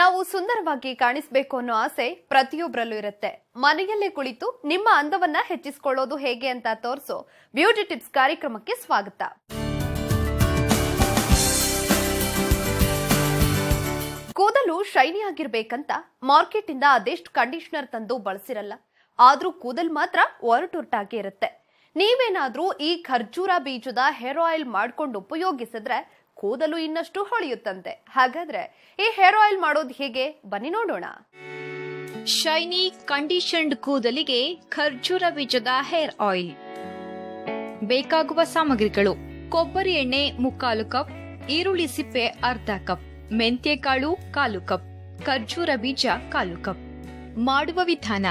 ನಾವು ಸುಂದರವಾಗಿ ಕಾಣಿಸಬೇಕು ಅನ್ನೋ ಆಸೆ ಪ್ರತಿಯೊಬ್ಬರಲ್ಲೂ ಇರುತ್ತೆ. ಮನೆಯಲ್ಲೇ ಕುಳಿತು ನಿಮ್ಮ ಅಂದವನ್ನ ಹೆಚ್ಚಿಸಿಕೊಳ್ಳೋದು ಹೇಗೆ ಅಂತ ತೋರಿಸೋ ಬ್ಯೂಟಿ ಟಿಪ್ಸ್ ಕಾರ್ಯಕ್ರಮಕ್ಕೆ ಸ್ವಾಗತ. ಕೂದಲು ಶೈನಿ ಆಗಿರ್ಬೇಕಂತ ಮಾರ್ಕೆಟ್ ಇಂದ ಅದೆಷ್ಟು ಕಂಡೀಷನರ್ ತಂದು ಬಳಸಿರಲ್ಲ, ಆದ್ರೂ ಕೂದಲು ಮಾತ್ರ ಒರಟೊರಟಾಗಿ ಇರುತ್ತೆ. ನೀವೇನಾದ್ರೂ ಈ ಖರ್ಜೂರ ಬೀಜದ ಹೇರ್ ಆಯಿಲ್ ಮಾಡ್ಕೊಂಡು ಉಪಯೋಗಿಸಿದ್ರೆ ಕೂದಲು ಇನ್ನಷ್ಟು ಹೊಳೆಯುತ್ತಂತೆ. ಹಾಗಾದ್ರೆ ಈ ಹೇರ್ ಆಯಿಲ್ ಮಾಡೋದು ಹೇಗೆ, ಬನ್ನಿ ನೋಡೋಣ. ಶೈನಿ ಕಂಡೀಷನ್ಡ್ ಕೂದಲಿಗೆ ಖರ್ಜೂರ ಬೀಜದ ಹೇರ್ ಆಯಿಲ್. ಬೇಕಾಗುವ ಸಾಮಗ್ರಿಗಳು: ಕೊಬ್ಬರಿ ಎಣ್ಣೆ 3/4 ಕಪ್, ಈರುಳ್ಳಿ ಸಿಪ್ಪೆ ಅರ್ಧ ಕಪ್, ಮೆಂತ್ಯಕಾಳು 1/4 ಕಪ್, ಖರ್ಜೂರ ಬೀಜ 1/4 ಕಪ್. ಮಾಡುವ ವಿಧಾನ: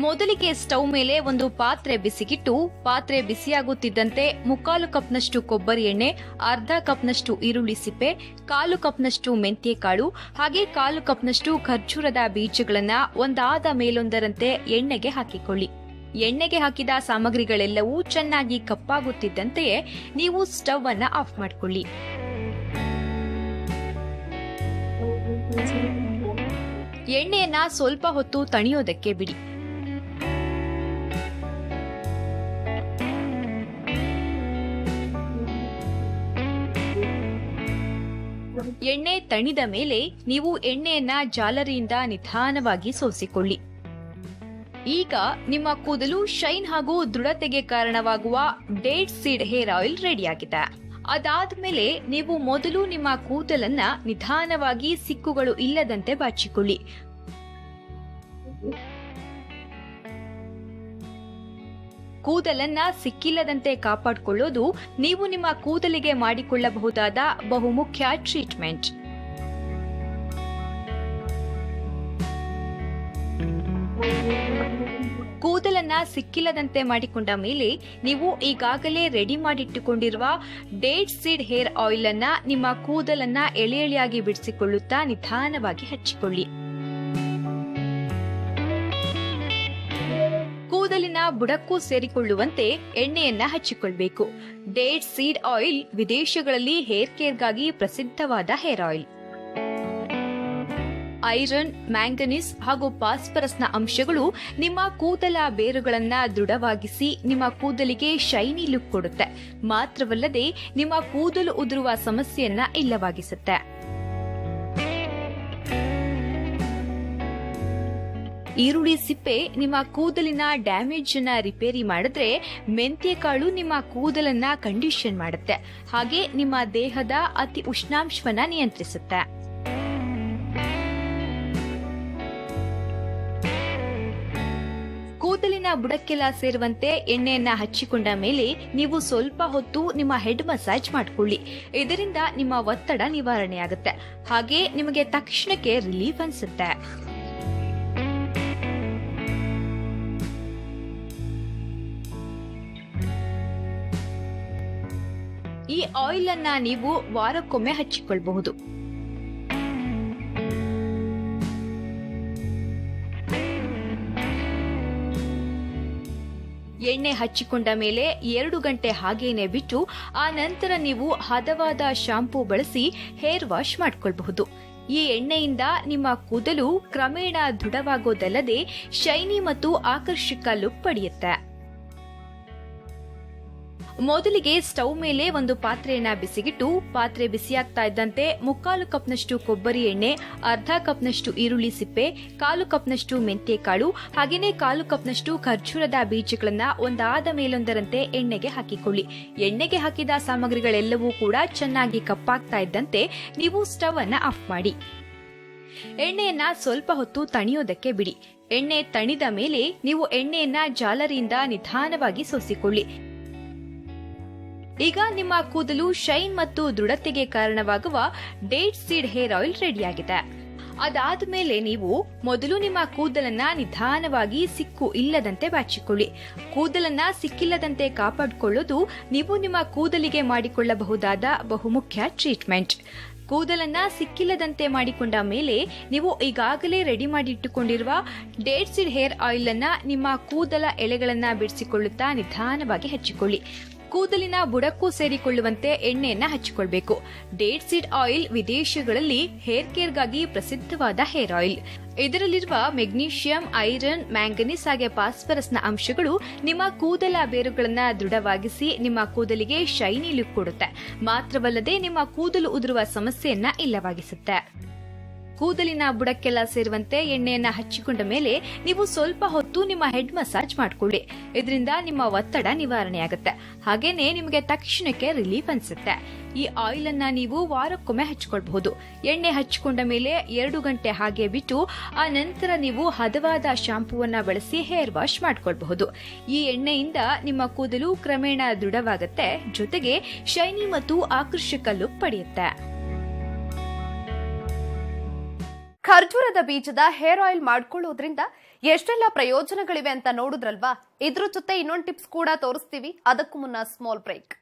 ಮೊದಲಿಗೆ ಸ್ಟವ್ ಮೇಲೆ ಒಂದು ಪಾತ್ರೆ ಬಿಸಿಗಿಟ್ಟು, ಪಾತ್ರೆ ಬಿಸಿಯಾಗುತ್ತಿದ್ದಂತೆ 3/4 ಕಪ್ನಷ್ಟು ಕೊಬ್ಬರಿ ಎಣ್ಣೆ, ಅರ್ಧ ಕಪ್ನಷ್ಟು ಈರುಳ್ಳಿ ಸಿಪ್ಪೆ, 1/4 ಕಪ್ನಷ್ಟು ಮೆಂತ್ಯಕಾಳು ಹಾಗೆ 1/4 ಕಪ್ನಷ್ಟು ಖರ್ಜೂರದ ಬೀಜಗಳನ್ನ ಒಂದಾದ ಮೇಲೊಂದರಂತೆ ಎಣ್ಣೆಗೆ ಹಾಕಿಕೊಳ್ಳಿ. ಎಣ್ಣೆಗೆ ಹಾಕಿದ ಸಾಮಗ್ರಿಗಳೆಲ್ಲವೂ ಚೆನ್ನಾಗಿ ಕಪ್ಪಾಗುತ್ತಿದ್ದಂತೆಯೇ ನೀವು ಸ್ಟವ್ ಅನ್ನ ಆಫ್ ಮಾಡಿಕೊಳ್ಳಿ. ಎಣ್ಣೆಯನ್ನ ಸ್ವಲ್ಪ ಹೊತ್ತು ತಣಿಯೋದಕ್ಕೆ ಬಿಡಿ. ಎಣ್ಣೆ ತಣಿದ ಮೇಲೆ ನೀವು ಎಣ್ಣೆಯನ್ನ ಜಾಲರಿಯಿಂದ ನಿಧಾನವಾಗಿ ಸೋಸಿಕೊಳ್ಳಿ. ಈಗ ನಿಮ್ಮ ಕೂದಲು ಶೈನ್ ಹಾಗೂ ದೃಢತೆಗೆ ಕಾರಣವಾಗುವ ಡೇಟ್ ಸೀಡ್ ಹೇರ್ ಆಯಿಲ್ ರೆಡಿಯಾಗಿದೆ. ಅದಾದ್ಮೇಲೆ ನೀವು ಮೊದಲು ನಿಮ್ಮ ಕೂದಲನ್ನ ನಿಧಾನವಾಗಿ ಸಿಕ್ಕುಗಳು ಇಲ್ಲದಂತೆ ಬಾಚಿಕೊಳ್ಳಿ. ಕೂದಲನ್ನ ಸಿಕ್ಕಿಲ್ಲದಂತೆ ಕಾಪಾಡಿಕೊಳ್ಳೋದು ನೀವು ನಿಮ್ಮ ಕೂದಲಿಗೆ ಮಾಡಿಕೊಳ್ಳಬಹುದಾದ ಬಹುಮುಖ್ಯ ಟ್ರೀಟ್ಮೆಂಟ್. ಕೂದಲನ್ನ ಸಿಕ್ಕಿಲ್ಲದಂತೆ ಮಾಡಿಕೊಂಡ ಮೇಲೆ ನೀವು ಈಗಾಗಲೇ ರೆಡಿ ಮಾಡಿಟ್ಟುಕೊಂಡಿರುವ ಡೇಟ್ ಸೀಡ್ ಹೇರ್ ಆಯಿಲ್ ಅನ್ನ ನಿಮ್ಮ ಕೂದಲನ್ನ ಎಳೆ ಎಳೆಯಾಗಿ ಬಿಡಿಸಿಕೊಳ್ಳುತ್ತಾ ನಿಧಾನವಾಗಿ ಹಚ್ಚಿಕೊಳ್ಳಿ. ಕೂದಲಿನ ಬುಡಕ್ಕೂ ಸೇರಿಕೊಳ್ಳುವಂತೆ ಎಣ್ಣೆಯನ್ನ ಹಚ್ಚಿಕೊಳ್ಬೇಕು. ಡೇಟ್ ಸೀಡ್ ಆಯಿಲ್ ವಿದೇಶಗಳಲ್ಲಿ ಹೇರ್ ಕೇರ್ಗಾಗಿ ಪ್ರಸಿದ್ಧವಾದ ಹೇರ್ ಆಯಿಲ್. ಐರನ್, ಮ್ಯಾಂಗನೀಸ್ ಹಾಗೂ ಫಾಸ್ಫರಸ್ನ ಅಂಶಗಳು ನಿಮ್ಮ ಕೂದಲ ಬೇರುಗಳನ್ನ ದೃಢವಾಗಿಸಿ ನಿಮ್ಮ ಕೂದಲಿಗೆ ಶೈನಿ ಲುಕ್ ಕೊಡುತ್ತೆ. ಮಾತ್ರವಲ್ಲದೆ ನಿಮ್ಮ ಕೂದಲು ಉದುರುವ ಸಮಸ್ಯೆಯನ್ನ ಇಲ್ಲವಾಗಿಸುತ್ತೆ. ಈರುಳ್ಳಿ ಸಿಪ್ಪೆ ನಿಮ್ಮ ಕೂದಲಿನ ಡ್ಯಾಮೇಜ್ ಅನ್ನ ರಿಪೇರಿ ಮಾಡಿದ್ರೆ, ಮೆಂತ್ಯಕಾಳು ನಿಮ್ಮ ಕೂದಲನ್ನ ಕಂಡೀಷನ್ ಮಾಡುತ್ತೆ ಹಾಗೆ ನಿಮ್ಮ ದೇಹದ ಅತಿ ಉಷ್ಣಾಂಶವನ್ನ ನಿಯಂತ್ರಿಸುತ್ತೆ. ಕೂದಲಿನ ಬುಡಕ್ಕೆಲ್ಲ ಸೇರುವಂತೆ ಎಣ್ಣೆಯನ್ನ ಹಚ್ಚಿಕೊಂಡ ಮೇಲೆ ನೀವು ಸ್ವಲ್ಪ ಹೊತ್ತು ನಿಮ್ಮ ಹೆಡ್ ಮಸಾಜ್ ಮಾಡಿಕೊಳ್ಳಿ. ಇದರಿಂದ ನಿಮ್ಮ ಒತ್ತಡ ನಿವಾರಣೆಯಾಗುತ್ತೆ ಹಾಗೆ ನಿಮಗೆ ತಕ್ಷಣಕ್ಕೆ ರಿಲೀಫ್ ಅನ್ಸುತ್ತೆ. ಈ ಆಯಿಲ್ ಅನ್ನ ನೀವು ವಾರಕ್ಕೊಮ್ಮೆ ಹಚ್ಚಿಕೊಳ್ಳಬಹುದು. ಎಣ್ಣೆ ಹಚ್ಚಿಕೊಂಡ ಮೇಲೆ 2 ಗಂಟೆ ಹಾಗೇನೆ ಬಿಟ್ಟು ಆ ನಂತರ ನೀವು ಹದವಾದ ಶಾಂಪೂ ಬಳಸಿ ಹೇರ್ ವಾಶ್ ಮಾಡಿಕೊಳ್ಳಬಹುದು. ಈ ಎಣ್ಣೆಯಿಂದ ನಿಮ್ಮ ಕೂದಲು ಕ್ರಮೇಣ ದೃಢವಾಗೋದಲ್ಲದೆ ಶೈನಿ ಮತ್ತು ಆಕರ್ಷಕ ಲುಕ್ ಪಡೆಯುತ್ತೆ. ಮೊದಲಿಗೆ ಸ್ಟವ್ ಮೇಲೆ ಒಂದು ಪಾತ್ರೆಯನ್ನ ಬಿಸಿಗಿಟ್ಟು, ಪಾತ್ರೆ ಬಿಸಿಯಾಗ್ತಾ ಇದ್ದಂತೆ 3/4 ಕಪ್ನಷ್ಟು ಕೊಬ್ಬರಿ ಎಣ್ಣೆ, ಅರ್ಧ ಕಪ್ನಷ್ಟು ಈರುಳ್ಳಿ ಸಿಪ್ಪೆ, 1/4 ಕಪ್ನಷ್ಟು ಮೆಂತ್ಯಕಾಳು ಹಾಗೇನೆ 1/4 ಕಪ್ನಷ್ಟು ಖರ್ಜೂರದ ಬೀಜಗಳನ್ನ ಒಂದಾದ ಮೇಲೊಂದರಂತೆ ಎಣ್ಣೆಗೆ ಹಾಕಿಕೊಳ್ಳಿ. ಎಣ್ಣೆಗೆ ಹಾಕಿದ ಸಾಮಗ್ರಿಗಳೆಲ್ಲವೂ ಕೂಡ ಚೆನ್ನಾಗಿ ಕಪ್ಪಾಗ್ತಾ ಇದ್ದಂತೆ ನೀವು ಸ್ಟವ್ ಅನ್ನ ಆಫ್ ಮಾಡಿ. ಎಣ್ಣೆಯನ್ನ ಸ್ವಲ್ಪ ಹೊತ್ತು ತಣಿಯೋದಕ್ಕೆ ಬಿಡಿ. ಎಣ್ಣೆ ತಣಿದ ಮೇಲೆ ನೀವು ಎಣ್ಣೆಯನ್ನ ಜಾಲರಿಯಿಂದ ನಿಧಾನವಾಗಿ ಸೋಸಿಕೊಳ್ಳಿ. ಈಗ ನಿಮ್ಮ ಕೂದಲು ಶೈನ್ ಮತ್ತು ದೃಢತೆಗೆ ಕಾರಣವಾಗುವ ಡೇಟ್ ಸೀಡ್ ಹೇರ್ ಆಯಿಲ್ ರೆಡಿಯಾಗಿದೆ. ಅದಾದ್ಮೇಲೆ ನೀವು ಮೊದಲು ನಿಮ್ಮ ಕೂದಲನ್ನ ನಿಧಾನವಾಗಿ ಸಿಕ್ಕು ಇಲ್ಲದಂತೆ ಬಾಚಿಕೊಳ್ಳಿ. ಕೂದಲನ್ನ ಸಿಕ್ಕಿಲ್ಲದಂತೆ ಕಾಪಾಡಿಕೊಳ್ಳೋದು ನೀವು ನಿಮ್ಮ ಕೂದಲಿಗೆ ಮಾಡಿಕೊಳ್ಳಬಹುದಾದ ಬಹುಮುಖ್ಯ ಟ್ರೀಟ್ಮೆಂಟ್. ಕೂದಲನ್ನ ಸಿಕ್ಕಿಲ್ಲದಂತೆ ಮಾಡಿಕೊಂಡ ಮೇಲೆ ನೀವು ಈಗಾಗಲೇ ರೆಡಿ ಮಾಡಿಟ್ಟುಕೊಂಡಿರುವ ಡೇಟ್ ಸೀಡ್ ಹೇರ್ ಆಯಿಲ್ ಅನ್ನ ನಿಮ್ಮ ಕೂದಲ ಎಳೆಗಳನ್ನ ಬಿಡಿಸಿಕೊಳ್ಳುತ್ತಾ ನಿಧಾನವಾಗಿ ಹಚ್ಚಿಕೊಳ್ಳಿ. ಕೂದಲಿನ ಬುಡಕ್ಕೂ ಸೇರಿಕೊಳ್ಳುವಂತೆ ಎಣ್ಣೆಯನ್ನ ಹಚ್ಚಿಕೊಳ್ಬೇಕು. ಡೇಟ್ ಸೀಡ್ ಆಯಿಲ್ ವಿದೇಶಗಳಲ್ಲಿ ಹೇರ್ ಕೇರ್ಗಾಗಿ ಪ್ರಸಿದ್ಧವಾದ ಹೇರ್ ಆಯಿಲ್. ಇದರಲ್ಲಿರುವ ಮೆಗ್ನೀಷಿಯಂ, ಐರನ್, ಮ್ಯಾಂಗನೀಸ್ ಹಾಗೆ ಫಾಸ್ಫರಸ್ನ ಅಂಶಗಳು ನಿಮ್ಮ ಕೂದಲ ಬೇರುಗಳನ್ನ ದೃಢವಾಗಿಸಿ ನಿಮ್ಮ ಕೂದಲಿಗೆ ಶೈನಿ ಲುಕ್ ಕೊಡುತ್ತೆ. ಮಾತ್ರವಲ್ಲದೆ ನಿಮ್ಮ ಕೂದಲು ಉದುರುವ ಸಮಸ್ಯೆಯನ್ನ ಇಲ್ಲವಾಗಿಸುತ್ತೆ. ಕೂದಲಿನ ಬುಡಕ್ಕೆಲ್ಲ ಸೇರುವಂತೆ ಎಣ್ಣೆಯನ್ನ ಹಚ್ಚಿಕೊಂಡ ಮೇಲೆ ನೀವು ಸ್ವಲ್ಪ ಹೊತ್ತು ನಿಮ್ಮ ಹೆಡ್ ಮಸಾಜ್ ಮಾಡಿಕೊಳ್ಳಿ. ಇದರಿಂದ ನಿಮ್ಮ ಒತ್ತಡ ನಿವಾರಣೆಯಾಗುತ್ತೆ. ಹಾಗೇನೆ ನಿಮಗೆ ತಕ್ಷಣಕ್ಕೆ ರಿಲೀಫ್ ಅನ್ಸುತ್ತೆ. ಈ ಆಯಿಲ್ ಅನ್ನ ನೀವು ವಾರಕ್ಕೊಮ್ಮೆ ಹಚ್ಕೊಳ್ಬಹುದು. ಎಣ್ಣೆ ಹಚ್ಚಿಕೊಂಡ ಮೇಲೆ 2 ಗಂಟೆ ಹಾಗೆ ಬಿಟ್ಟು ಆ ನಂತರ ನೀವು ಹದವಾದ ಶಾಂಪೂವನ್ನ ಬಳಸಿ ಹೇರ್ ವಾಶ್ ಮಾಡ್ಕೊಳ್ಬಹುದು. ಈ ಎಣ್ಣೆಯಿಂದ ನಿಮ್ಮ ಕೂದಲು ಕ್ರಮೇಣ ದೃಢವಾಗುತ್ತೆ, ಜೊತೆಗೆ ಶೈನಿ ಮತ್ತು ಆಕರ್ಷಕ ಲುಕ್ ಪಡೆಯುತ್ತೆ. ಖರ್ಜೂರದ ಬೀಜದ ಹೇರ್ ಆಯಿಲ್ ಮಾಡ್ಕೊಳ್ಳೋದ್ರಿಂದ ಎಷ್ಟೆಲ್ಲ ಪ್ರಯೋಜನಗಳಿವೆ ಅಂತ ನೋಡಿದ್ರಲ್ವಾ? ಇದ್ರ ಜೊತೆ ಇನ್ನೊಂದು ಟಿಪ್ಸ್ ಕೂಡ ತೋರಿಸ್ತೀವಿ. ಅದಕ್ಕೂ ಮುನ್ನ ಸ್ಮಾಲ್ ಬ್ರೇಕ್.